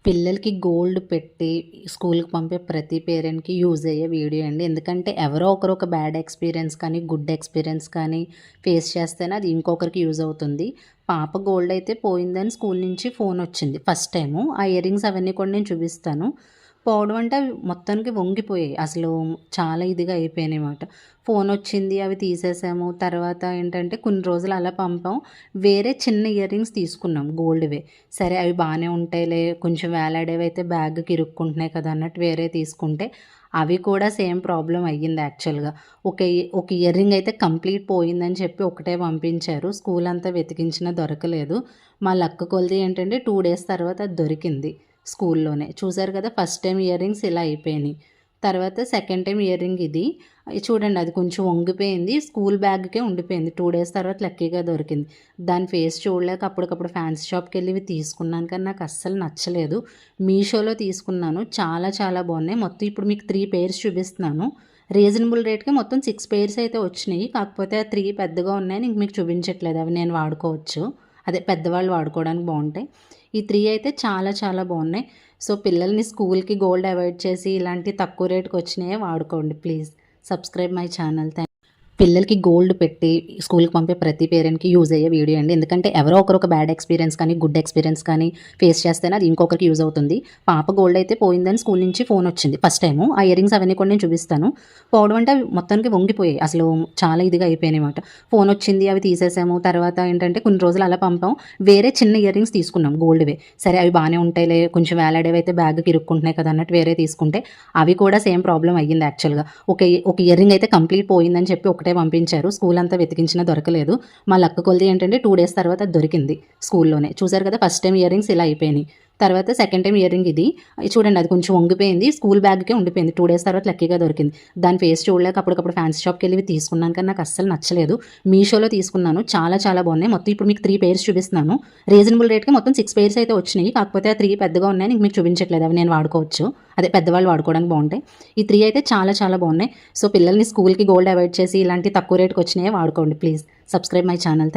పిల్లలకి గోల్డ్ పెట్టి స్కూల్‌కి పంపే ప్రతి పేరెంట్‌కి యూజ్ అయ్యే వీడియో అండి. ఎందుకంటే ఎవరో ఒకరు ఒక బ్యాడ్ ఎక్స్‌పీరియన్స్ కానీ, గుడ్ ఎక్స్‌పీరియన్స్ కానీ ఫేస్ చేస్తేనే అది ఇంకొకరికి యూజ్ అవుతుంది. పాప గోల్డ్ అయితే పోయిందని స్కూల్ నుంచి ఫోనొచ్చింది ఫస్ట్ టైము. ఆ ఇయరింగ్స్ అవన్నీ కూడా నేను చూపిస్తాను. పోవడం అంటే అవి మొత్తానికి వంగిపోయాయి. అసలు చాలా ఇదిగా అయిపోయాయనమాట. ఫోనొచ్చింది, అవి తీసేసాము. తర్వాత ఏంటంటే కొన్ని రోజులు అలా పంపాం. వేరే చిన్న ఇయరింగ్స్ తీసుకున్నాం గోల్డ్‌వే. సరే అవి బానే ఉంటాయిలే, కొంచెం వేలాడేవైతే బ్యాగ్‌కి ఇరుక్కుంటున్నాయి కదా అన్నట్టు వేరే తీసుకుంటే, అవి కూడా సేమ్ ప్రాబ్లమ్ అయ్యింది యాక్చువల్‌గా. ఒక ఇయర్ రింగ్ అయితే కంప్లీట్ పోయిందని చెప్పి ఒకటే పంపించారు. స్కూల్ అంతా వెతికించినా దొరకలేదు. మా లక్ కొలిది ఏంటంటే 2 డేస్ తర్వాత అది దొరికింది స్కూల్లోనే. చూసారు కదా! ఫస్ట్ టైమ్ ఇయర్ రింగ్స్ ఇలా అయిపోయినాయి. తర్వాత సెకండ్ టైమ్ ఇయర్ రింగ్ ఇది. చూడండి అది కొంచెం వంగిపోయింది. స్కూల్ బ్యాగ్‌కే ఉండిపోయింది. 2 డేస్ తర్వాత లక్కీగా దొరికింది. దాని ఫేస్ చూడలేక అప్పటికప్పుడు ఫ్యాన్సీ షాప్‌కెళ్ళి ఇవి తీసుకున్నాను కానీ నాకు అస్సలు నచ్చలేదు. మీషోలో తీసుకున్నాను. చాలా చాలా బాగున్నాయి. మొత్తం ఇప్పుడు మీకు 3 పెయిర్స్ చూపిస్తున్నాను. రీజనబుల్ రేట్‌కే మొత్తం 6 పెయిర్స్ అయితే వచ్చినాయి. కాకపోతే ఆ 3 పెద్దగా ఉన్నాయని ఇంక మీకు చూపించట్లేదు. అవి నేను వాడుకోవచ్చు. అదే పెద్దవాళ్ళు వాడుకోవడానికి బాగుంటాయి. ఈ 3 అయితే చాలా చాలా బాగున్నాయి. సో, పిల్లల్ని స్కూల్‌కి గోల్డ్ అవాయిడ్ చేసి ఇలాంటి తక్కువ రేట్‌కొచ్చినయే వాడుకోండి ప్లీజ్. Subscribe my channel. పిల్లలకి గోల్డ్ పెట్టి స్కూల్‌కి పంపే ప్రతి పేరెంట్‌కి యూజ్ అయ్యే వీడియో అండి. ఎందుకంటే ఎవరో ఒకరు ఒక బ్యాడ్ ఎక్స్‌పీరియన్స్ కానీ, గుడ్ ఎక్స్‌పీరియన్స్ కానీ ఫేస్ చేస్తేనే అది ఇంకొకరికి యూజ్ అవుతుంది. పాప గోల్డ్ అయితే పోయిందని స్కూల్ నుంచి ఫోనొచ్చింది ఫస్ట్ టైము. ఆ ఇయరింగ్స్ అవన్నీ కూడా నేను చూపిస్తాను. పోవడం అంటే అవి మొత్తానికి వంగిపోయాయి. అసలు చాలా ఇదిగా అయిపోయాయనమాట. ఫోనొచ్చింది, అవి తీసేసాము. తర్వాత ఏంటంటే కొన్ని రోజులు అలా పంపాం. వేరే చిన్న ఇయరింగ్స్ తీసుకున్నాం గోల్డ్‌వే. సరే అవి బానే ఉంటాయిలే, కొంచెం వేలాడేవైతే బ్యాగ్‌కి ఇరుక్కుంటున్నాయి కదా అన్నట్టు వేరే తీసుకుంటే, అవి కూడా సేమ్ ప్రాబ్లమ్ అయ్యింది యాక్చువల్‌గా. ఒక ఇయర్ రింగ్ అయితే కంప్లీట్ పోయిందని చెప్పి ఒకటే పంపించారు. స్కూల్ అంతా వెతికించినా దొరకలేదు. మా లక్ కొలిది ఏంటంటే 2 డేస్ తర్వాత అది దొరికింది స్కూల్లోనే. చూసారు కదా! ఫస్ట్ టైమ్ ఇయర్ రింగ్స్ ఇలా అయిపోయినాయి. తర్వాత సెకండ్ టైమ్ ఇయర్ రింగ్ ఇది. చూడండి అది కొంచెం వంగిపోయింది. స్కూల్ బ్యాగ్‌కే ఉండిపోయింది. 2 డేస్ తర్వాత లక్కీగా దొరికింది. దాని ఫేస్ చూడలేక అప్పటికప్పుడు ఫ్యాన్సీ షాప్‌కెళ్ళి ఇవి తీసుకున్నాను కానీ నాకు అస్సలు నచ్చలేదు. మీషోలో తీసుకున్నాను. చాలా చాలా బాగున్నాయి. మొత్తం ఇప్పుడు మీకు 3 పెయిర్స్ చూపిస్తున్నాను. రీజనబుల్ రేట్‌కి మొత్తం 6 పెయిర్స్ అయితే వచ్చినాయి. కాకపోతే ఆ 3 పెద్దగా ఉన్నాయని ఇంక మీకు చూపించట్లేదు. అవి నేను వాడుకోవచ్చు. అదే పెద్దవాళ్ళు వాడుకోవడానికి బాగుంటాయి. ఈ 3 అయితే చాలా చాలా బాగున్నాయి. సో, పిల్లల్ని స్కూల్‌కి గోల్డ్ అవాయిడ్ చేసి ఇలాంటి తక్కువ రేట్‌కొచ్చినయే వాడుకోండి ప్లీజ్. Subscribe my channel.